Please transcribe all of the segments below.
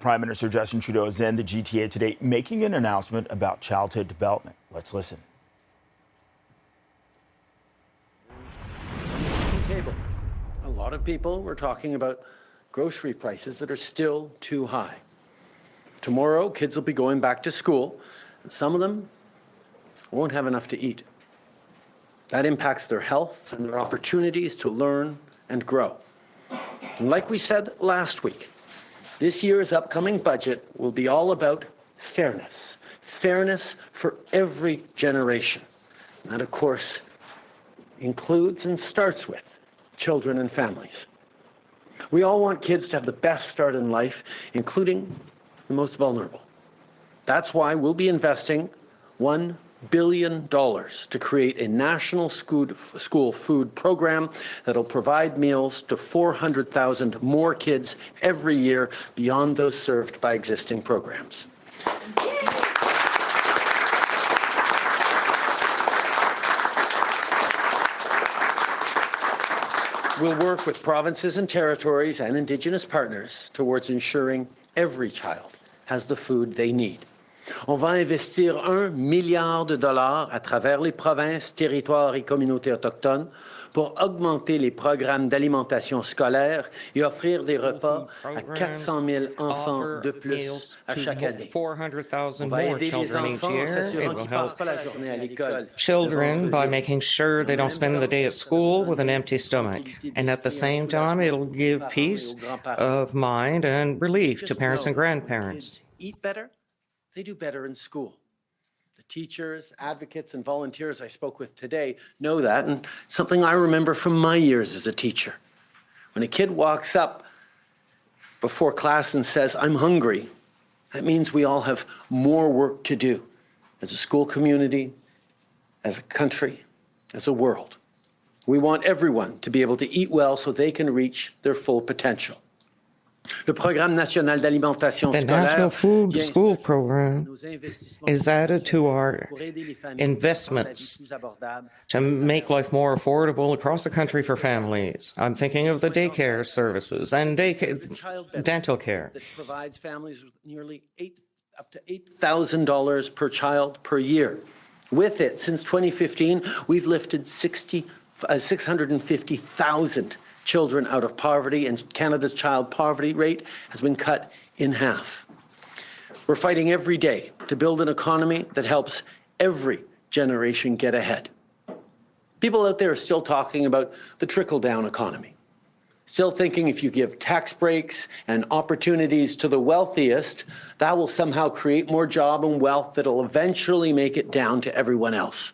Prime Minister Justin Trudeau is in the GTA today making an announcement about childhood development. Let's listen. A lot of people were talking about grocery prices that are still too high. Tomorrow, kids will be going back to school, and some of them won't have enough to eat. That impacts their health and their opportunities to learn and grow. And like we said last week, this year's upcoming budget will be all about fairness. Fairness for every generation. And that, of course, includes and starts with children and families. We all want kids to have the best start in life, including the most vulnerable. That's why we'll be investing $1 billion to create a national school food program that'll provide meals to 400,000 more kids every year beyond those served by existing programs. We'll work with provinces and territories and Indigenous partners towards ensuring every child has the food they need. On va investir $1 milliard à travers les provinces, territoires et communautés autochtones pour augmenter les programmes d'alimentation scolaire et offrir des repas à 400 000 enfants de plus à chaque année. 400,000 more children each year. It will help children by making sure they don't spend the day at school with an empty stomach. And at the same time, it'll give peace of mind and relief to parents and grandparents. Eat better, they do better in school. The teachers, advocates, and volunteers I spoke with today know that, and something I remember from my years as a teacher. When a kid walks up before class and says, "I'm hungry," that means we all have more work to do as a school community, as a country, as a world. We want everyone to be able to eat well so they can reach their full potential. The National Food School Program is added to our investments to make life more affordable across the country for families. I'm thinking of the daycare services and dental care. That provides families with nearly up to $8,000 per child per year. With it, since 2015, we've lifted 650,000 children out of poverty, and Canada's child poverty rate has been cut in half. We're fighting every day to build an economy that helps every generation get ahead. People out there are still talking about the trickle-down economy, still thinking if you give tax breaks and opportunities to the wealthiest, that will somehow create more job and wealth that'll eventually make it down to everyone else.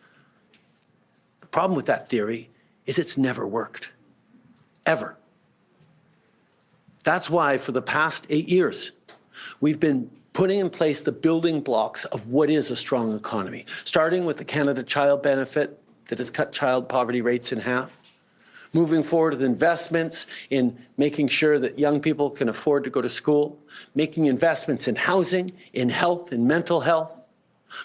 The problem with that theory is it's never worked. Ever. That's why for the past 8 years, we've been putting in place the building blocks of what is a strong economy, starting with the Canada Child Benefit that has cut child poverty rates in half, moving forward with investments in making sure that young people can afford to go to school, making investments in housing, in health, in mental health.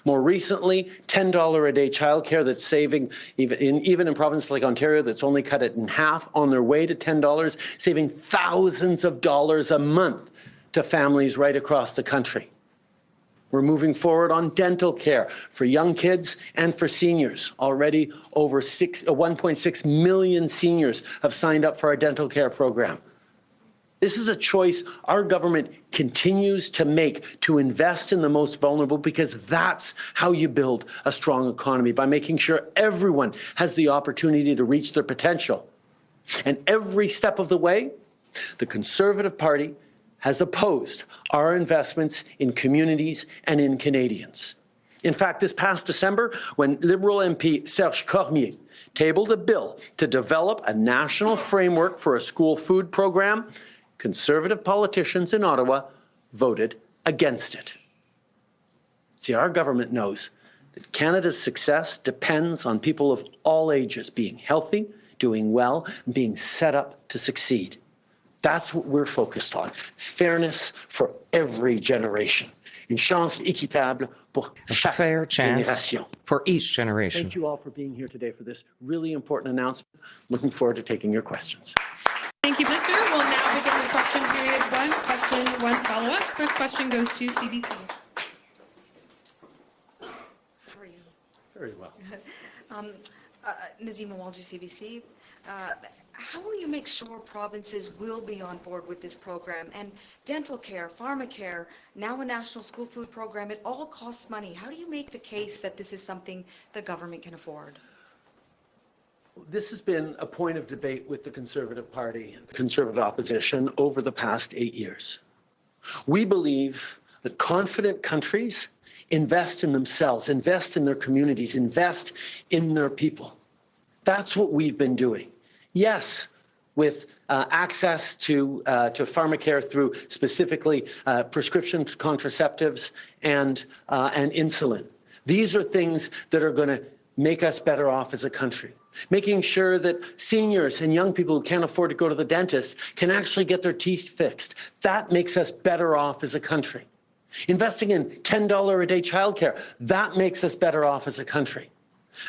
More recently, $10 a day childcare that's saving, even in provinces like Ontario, that's only cut it in half on their way to $10, saving thousands of dollars a month to families right across the country. We're moving forward on dental care for young kids and for seniors. Already over 1.6 million seniors have signed up for our dental care program. This is a choice our government continues to make to invest in the most vulnerable, because that's how you build a strong economy, by making sure everyone has the opportunity to reach their potential. And every step of the way, the Conservative Party has opposed our investments in communities and in Canadians. In fact, this past December, when Liberal MP Serge Cormier tabled a bill to develop a national framework for a school food program, Conservative politicians in Ottawa voted against it. See, our government knows that Canada's success depends on people of all ages being healthy, doing well, and being set up to succeed. That's what we're focused on. Fairness for every generation. Une chance équitable pour chaque fair chance génération. For each generation. Thank you all for being here today for this really important announcement. Looking forward to taking your questions. Thank you, Minister. We'll now begin the question period one. Question question, one follow-up. First question goes to CBC. How are you? Very well. Nazima Walji, CBC. How will you make sure provinces will be on board with this program? And dental care, pharmacare, now a national school food program, it all costs money. How do you make the case that this is something the government can afford? This has been a point of debate with the Conservative Party, Conservative opposition, over the past 8 years. We believe that confident countries invest in themselves, invest in their communities, invest in their people. That's what we've been doing. Yes, with access to pharmacare through specifically prescription contraceptives and insulin. These are things that are going to make us better off as a country. Making sure that seniors and young people who can't afford to go to the dentist can actually get their teeth fixed. That makes us better off as a country. Investing in $10 a day childcare, that makes us better off as a country.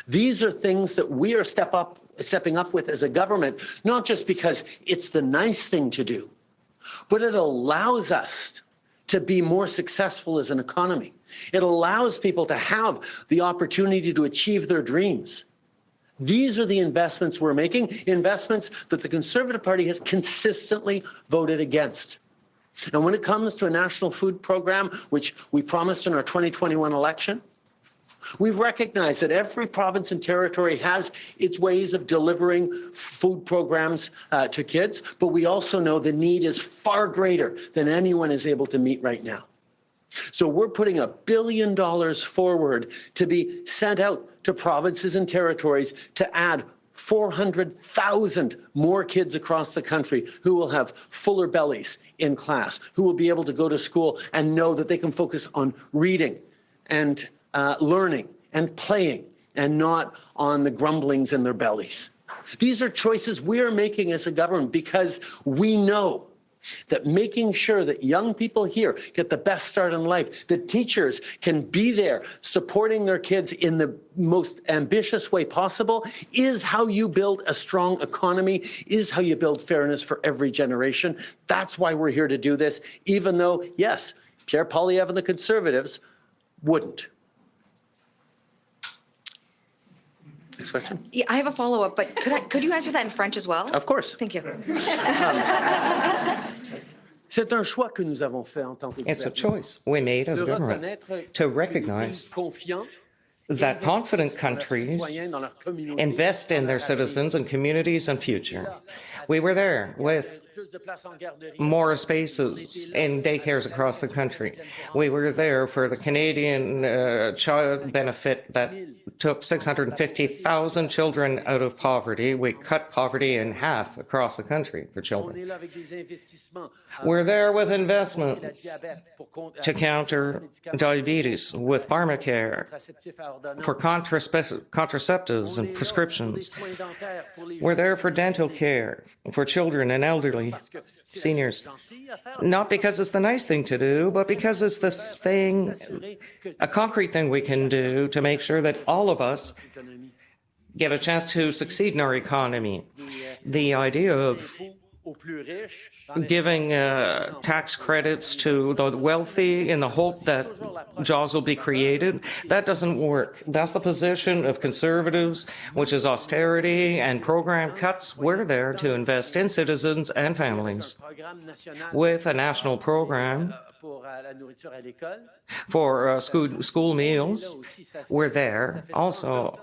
These are things that we are stepping up with as a government, not just because it's the nice thing to do, but it allows us to be more successful as an economy. It allows people to have the opportunity to achieve their dreams. These are the investments we're making, investments that the Conservative Party has consistently voted against. And when it comes to a national food program, which we promised in our 2021 election, we recognize that every province and territory has its ways of delivering food programs to kids, but we also know the need is far greater than anyone is able to meet right now. So we're putting $1 billion forward to be sent out to provinces and territories to add 400,000 more kids across the country who will have fuller bellies in class, who will be able to go to school and know that they can focus on reading and learning and playing and not on the grumblings in their bellies. These are choices we are making as a government because we know that making sure that young people here get the best start in life, that teachers can be there supporting their kids in the most ambitious way possible is how you build a strong economy, is how you build fairness for every generation. That's why we're here to do this, even though, yes, Pierre Poilievre and the Conservatives wouldn't. Next question? Yeah, I have a follow-up, but could you answer that in French as well? Of course. Thank you. C'est un choix que nous avons fait en tant que It's a gouvernement. choice we made as a government to recognize that confident countries invest in their citizens and communities and future. We were there with more spaces in daycares across the country. We were there for the Canadian child benefit that took 650,000 children out of poverty. We cut poverty in half across the country for children. We're there with investments to counter diabetes, with pharmacare, for contraceptives and prescriptions. We're there for dental care, for children and elderly seniors, not because it's the nice thing to do, but because it's the thing, a concrete thing we can do to make sure that all of us get a chance to succeed in our economy. The idea of giving tax credits to the wealthy in the hope that jobs will be created, that doesn't work. That's the position of Conservatives, which is austerity and program cuts. We're there to invest in citizens and families. With a national program for school meals, we're there. Also,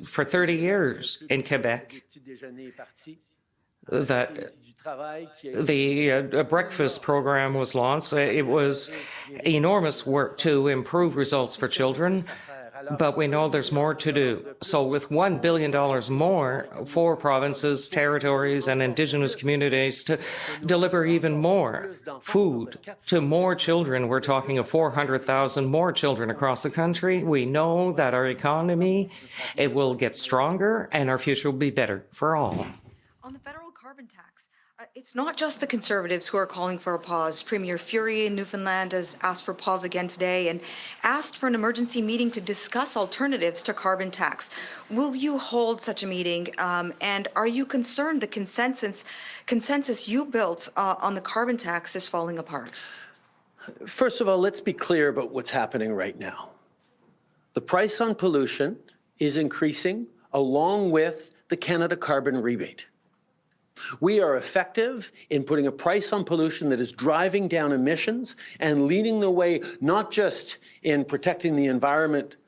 for 30 years in Quebec, that the breakfast program was launched. It was enormous work to improve results for children, but we know there's more to do. So with $1 billion more for provinces, territories, and Indigenous communities to deliver even more food to more children, we're talking of 400,000 more children across the country. We know that our economy, it will get stronger and our future will be better for all. On the federal carbon tax, It's not just the Conservatives who are calling for a pause. Premier Furey in Newfoundland has asked for a pause again today and asked for an emergency meeting to discuss alternatives to carbon tax. Will you hold such a meeting? And are you concerned the consensus you built on the carbon tax is falling apart? First of all, let's be clear about what's happening right now. The price on pollution is increasing along with the Canada Carbon Rebate. We are effective in putting a price on pollution that is driving down emissions and leading the way not just in protecting the environment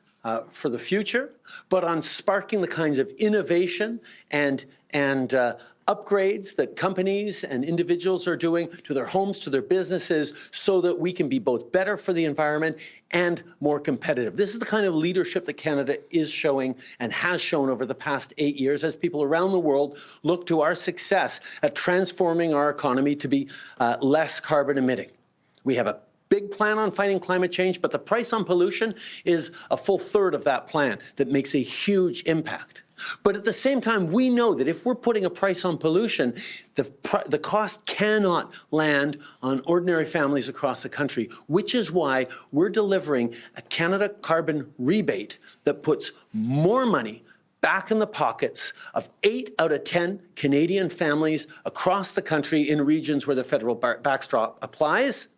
for the future, but on sparking the kinds of innovation and upgrades that companies and individuals are doing to their homes, to their businesses, so that we can be both better for the environment and more competitive. This is the kind of leadership that Canada is showing and has shown over the past 8 years as people around the world look to our success at transforming our economy to be less carbon emitting. We have a big plan on fighting climate change, but the price on pollution is a full third of that plan that makes a huge impact. But at the same time, we know that if we're putting a price on pollution, the cost cannot land on ordinary families across the country, which is why we're delivering a Canada Carbon Rebate that puts more money back in the pockets of 8 out of 10 Canadian families across the country in regions where the federal backstop applies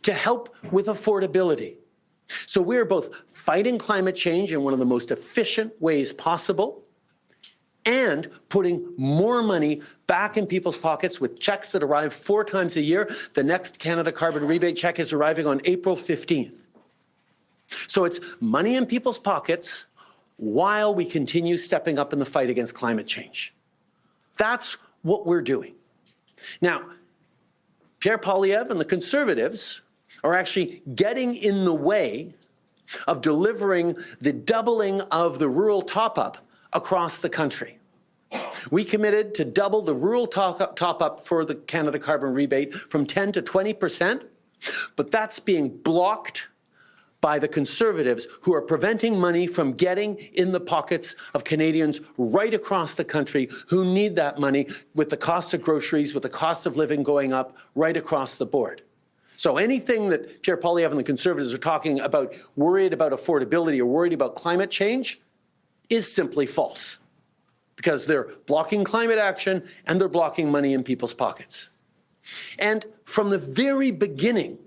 to help with affordability. So we're both fighting climate change in one of the most efficient ways possible and putting more money back in people's pockets with checks that arrive 4 times a year. The next Canada Carbon Rebate check is arriving on April 15th. So it's money in people's pockets while we continue stepping up in the fight against climate change. That's what we're doing. Now, Pierre Poilievre and the Conservatives are actually getting in the way of delivering the doubling of the rural top-up across the country. We committed to double the rural top-up for the Canada Carbon Rebate from 10 to 20%, but that's being blocked by the Conservatives, who are preventing money from getting in the pockets of Canadians right across the country who need that money, with the cost of groceries, with the cost of living going up right across the board. So anything that Pierre Poilievre and the Conservatives are talking about, worried about affordability or worried about climate change, is simply false, because they're blocking climate action and they're blocking money in people's pockets. And from the very beginning,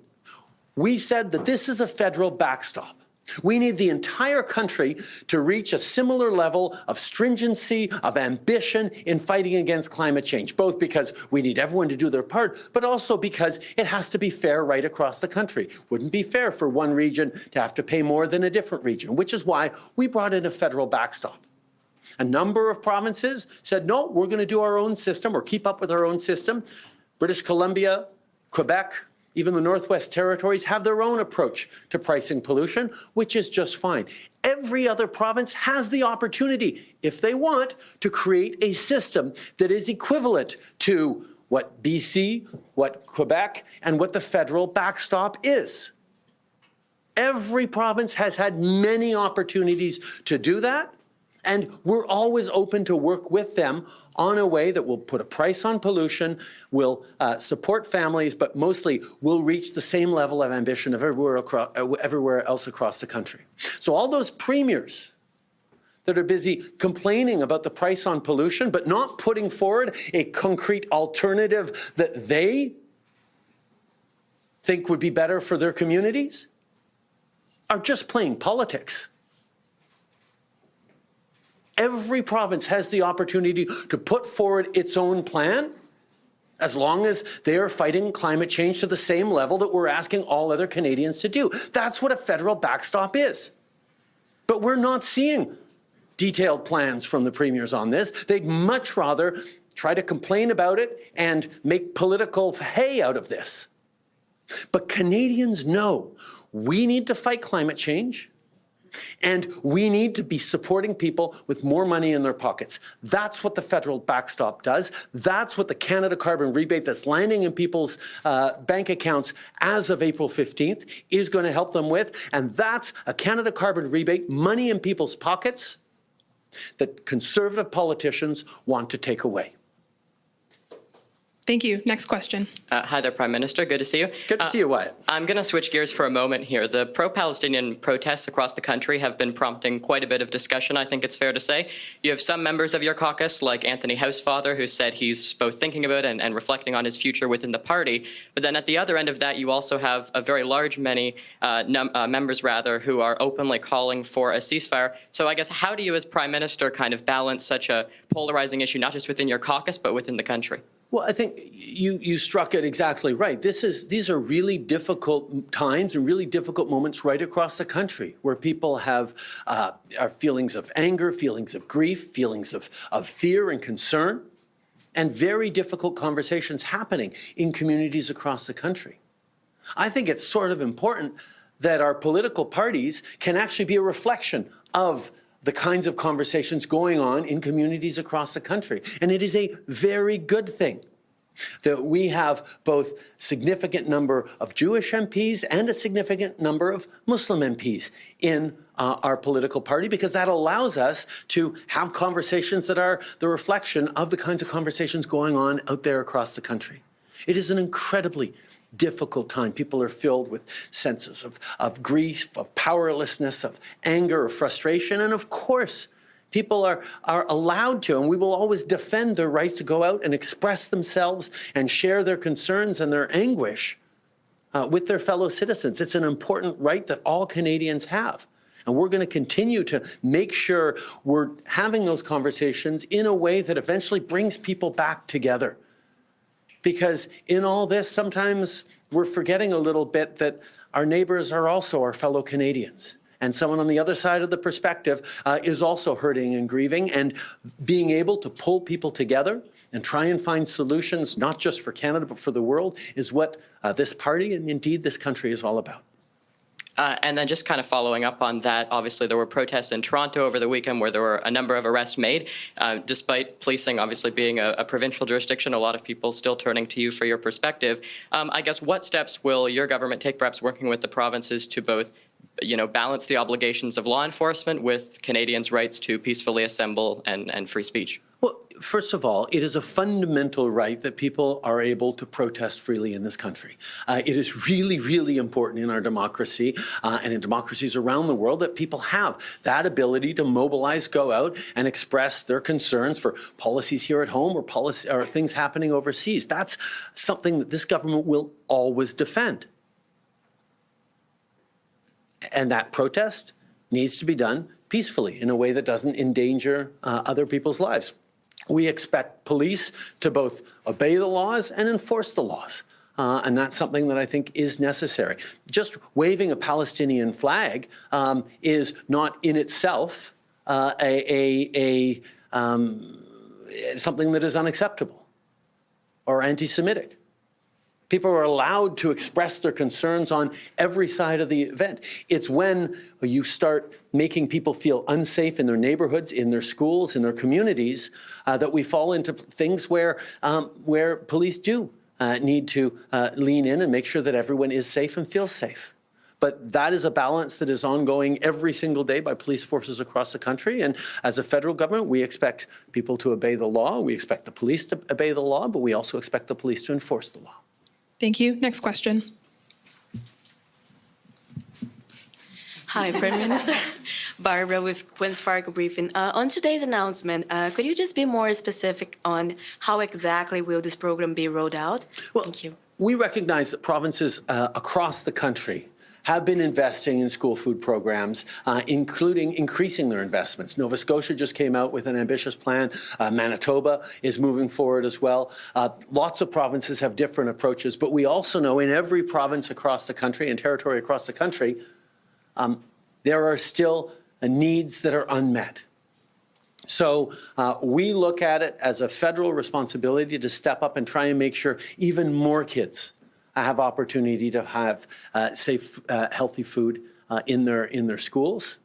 we said that this is a federal backstop. We need the entire country to reach a similar level of stringency, of ambition in fighting against climate change, both because we need everyone to do their part, but also because it has to be fair right across the country. Wouldn't be fair for one region to have to pay more than a different region, which is why we brought in a federal backstop. A number of provinces said, no, we're going to do our own system or keep up with our own system. British Columbia, Quebec, even the Northwest Territories have their own approach to pricing pollution, which is just fine. Every other province has the opportunity, if they want, to create a system that is equivalent to what BC, what Quebec, and what the federal backstop is. Every province has had many opportunities to do that, and we're always open to work with them on a way that will put a price on pollution, will support families, but mostly will reach the same level of ambition of everywhere else across the country. So all those premiers that are busy complaining about the price on pollution, but not putting forward a concrete alternative that they think would be better for their communities, are just playing politics. Every province has the opportunity to put forward its own plan, as long as they are fighting climate change to the same level that we're asking all other Canadians to do. That's what a federal backstop is. But we're not seeing detailed plans from the premiers on this. They'd much rather try to complain about it and make political hay out of this. But Canadians know we need to fight climate change, and we need to be supporting people with more money in their pockets. That's what the federal backstop does. That's what the Canada Carbon Rebate that's landing in people's bank accounts as of April 15th is going to help them with. And that's a Canada Carbon Rebate, money in people's pockets, that Conservative politicians want to take away. Thank you. Next question. Hi there, Prime Minister. Good to see you. Good to see you, Wyatt. I'm going to switch gears for a moment here. The pro-Palestinian protests across the country have been prompting quite a bit of discussion, I think it's fair to say. You have some members of your caucus, like Anthony Housefather, who said he's both thinking about it and reflecting on his future within the party. But then at the other end of that, you also have a very large many members, who are openly calling for a ceasefire. So I guess how do you as Prime Minister kind of balance such a polarizing issue, not just within your caucus, but within the country? Well, I think you struck it exactly right. These are really difficult times and really difficult moments right across the country where people have feelings of anger, feelings of grief, feelings of fear and concern, and very difficult conversations happening in communities across the country. I think it's sort of important that our political parties can actually be a reflection of the kinds of conversations going on in communities across the country. And it is a very good thing that we have both significant number of Jewish MPs and a significant number of Muslim MPs in our political party, because that allows us to have conversations that are the reflection of the kinds of conversations going on out there across the country. It is an incredibly difficult time. People are filled with senses of grief, of powerlessness, of anger, of frustration, and of course, people are allowed to, and we will always defend their rights to go out and express themselves and share their concerns and their anguish with their fellow citizens. It's an important right that all Canadians have. And we're going to continue to make sure we're having those conversations in a way that eventually brings people back together. Because in all this, sometimes we're forgetting a little bit that our neighbors are also our fellow Canadians. And someone on the other side of the perspective is also hurting and grieving, and being able to pull people together and try and find solutions, not just for Canada, but for the world, is what this party and indeed this country is all about. And then just kind of following up on that, obviously there were protests in Toronto over the weekend where there were a number of arrests made. Despite policing obviously being a provincial jurisdiction, a lot of people still turning to you for your perspective. I guess what steps will your government take, perhaps working with the provinces, to both balance the obligations of law enforcement with Canadians' rights to peacefully assemble and free speech? Well, first of all, it is a fundamental right that people are able to protest freely in this country. It is really, really important in our democracy and in democracies around the world that people have that ability to mobilize, go out and express their concerns for policies here at home or things happening overseas. That's something that this government will always defend. And that protest needs to be done peacefully in a way that doesn't endanger other people's lives. We expect police to both obey the laws and enforce the laws. And that's something that I think is necessary. Just waving a Palestinian flag is not in itself something that is unacceptable or anti-Semitic. People are allowed to express their concerns on every side of the event. It's when you start making people feel unsafe in their neighborhoods, in their schools, in their communities, that we fall into things where police do need to lean in and make sure that everyone is safe and feels safe. But that is a balance that is ongoing every single day by police forces across the country. And as a federal government, we expect people to obey the law. We expect the police to obey the law, but we also expect the police to enforce the law. Thank you. Next question. Hi, Prime Minister. Barbara with Queen's Park Briefing. On today's announcement, could you just be more specific on how exactly will this program be rolled out? Well, thank you. We recognize that provinces across the country have been investing in school food programs, including increasing their investments. Nova Scotia just came out with an ambitious plan. Manitoba is moving forward as well. Lots of provinces have different approaches, but we also know in every province across the country and territory across the country, there are still needs that are unmet. So we look at it as a federal responsibility to step up and try and make sure even more kids have opportunity to have safe, healthy food in their schools.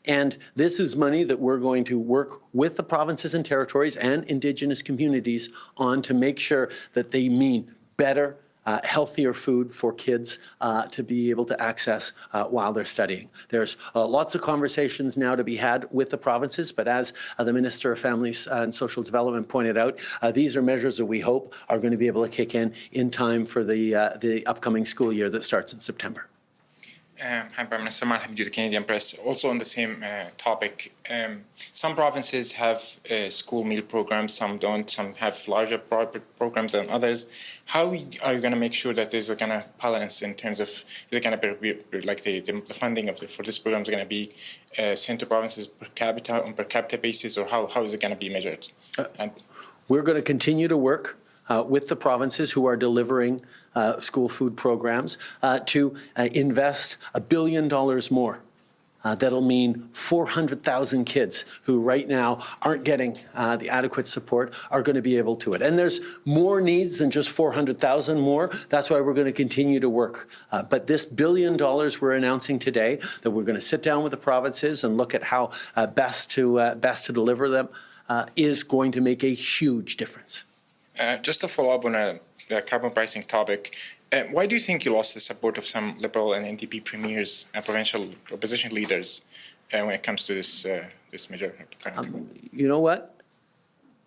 And this is money that we're going to work with the provinces and territories and Indigenous communities on to make sure that they mean better healthier food for kids to be able to access while they're studying. There's lots of conversations now to be had with the provinces, but as the Minister of Families and Social Development pointed out, these are measures that we hope are going to be able to kick in time for the upcoming school year that starts in September. Hi, Prime Minister. Mark Hamidou, the Canadian Press. Also on the same topic, some provinces have school meal programs, some don't. Some have larger programs than others. How are you going to make sure that there's a kind of balance in terms of, is it going to be like the funding for this program is going to be sent to provinces per capita on per capita basis, or how is it going to be measured? We're going to continue to work with the provinces who are delivering school food programs to invest $1 billion more. That'll mean 400,000 kids who right now aren't getting the adequate support are going to be able to it. And there's more needs than just 400,000 more. That's why we're going to continue to work. But this $1 billion we're announcing today, that we're going to sit down with the provinces and look at how best to deliver them, is going to make a huge difference. Just to follow up on the carbon pricing topic, why do you think you lost the support of some Liberal and NDP premiers and provincial opposition leaders when it comes to this measure? You know what?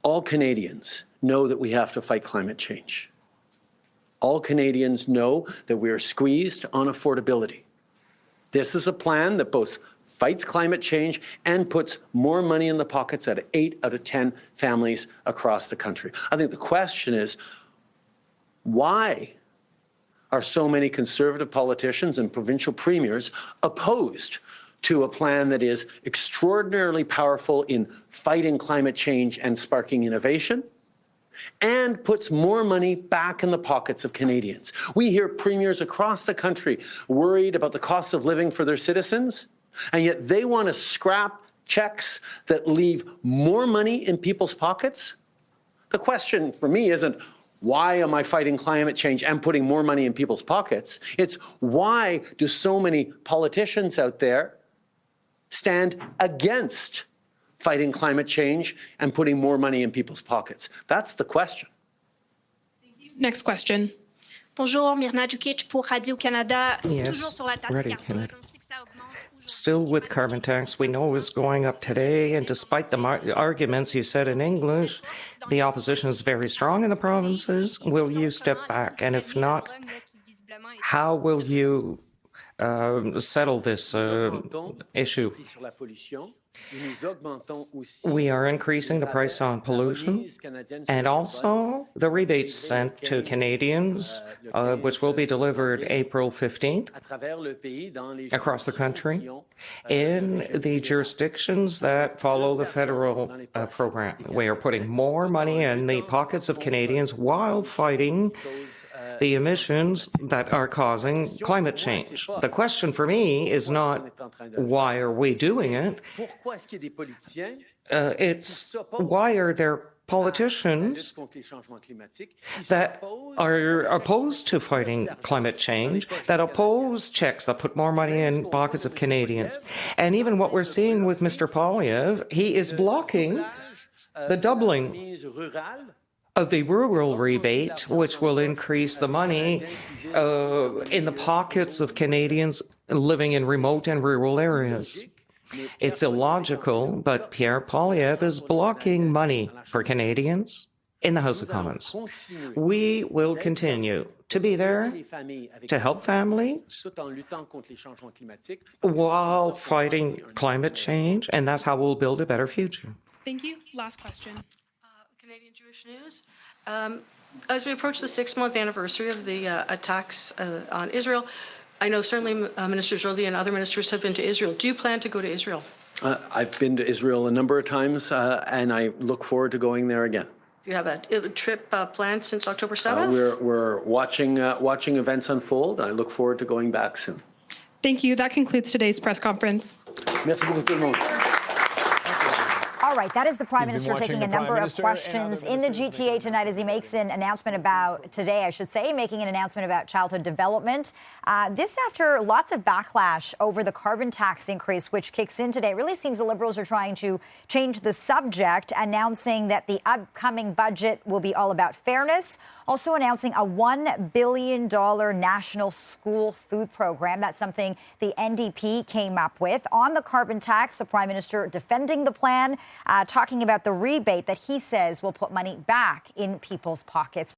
All Canadians know that we have to fight climate change. All Canadians know that we are squeezed on affordability. This is a plan that both fights climate change and puts more money in the pockets of 8 out of 10 families across the country. I think the question is, why are so many Conservative politicians and provincial premiers opposed to a plan that is extraordinarily powerful in fighting climate change and sparking innovation, and puts more money back in the pockets of Canadians? We hear premiers across the country worried about the cost of living for their citizens, and yet they want to scrap checks that leave more money in people's pockets. The question for me isn't, why am I fighting climate change and putting more money in people's pockets? It's, why do so many politicians out there stand against fighting climate change and putting more money in people's pockets? That's the question. Next question. Bonjour, Myrna Djukic pour Radio-Canada. Yes, ready, Canada. Still with carbon tax, we know is going up today, and despite the arguments you said in English, the opposition is very strong in the provinces. Will you step back? And if not, how will you settle this issue? We are increasing the price on pollution and also the rebates sent to Canadians, which will be delivered April 15th across the country in the jurisdictions that follow the federal program. We are putting more money in the pockets of Canadians while fighting the emissions that are causing climate change. The question for me is not why are we doing it, it's why are there politicians that are opposed to fighting climate change, that oppose checks that put more money in pockets of Canadians. And even what we're seeing with Mr. Poilievre, he is blocking the doubling of the rural rebate, which will increase the money in the pockets of Canadians living in remote and rural areas. It's illogical, but Pierre Poilievre is blocking money for Canadians in the House of Commons. We will continue to be there to help families while fighting climate change, and that's how we'll build a better future. Thank you. Last question. Canadian Jewish News. As we approach the 6-month anniversary of the attacks on Israel, I know certainly Minister Joly and other ministers have been to Israel. Do you plan to go to Israel? I've been to Israel a number of times, and I look forward to going there again. Do you have a trip planned since October 7th? We're watching events unfold. I look forward to going back soon. Thank you. That concludes today's press conference. Merci beaucoup tout le monde. All right, that is the Prime You've been Minister watching taking the a Prime number of Minister and other questions in the ministers GTA tonight as he makes an announcement about, today I should say, making an announcement about childhood development. This after lots of backlash over the carbon tax increase, which kicks in today. It really seems the Liberals are trying to change the subject, announcing that the upcoming budget will be all about fairness. Also announcing a $1 billion national school food program. That's something the NDP came up with. On the carbon tax, the Prime Minister defending the plan, talking about the rebate that he says will put money back in people's pockets.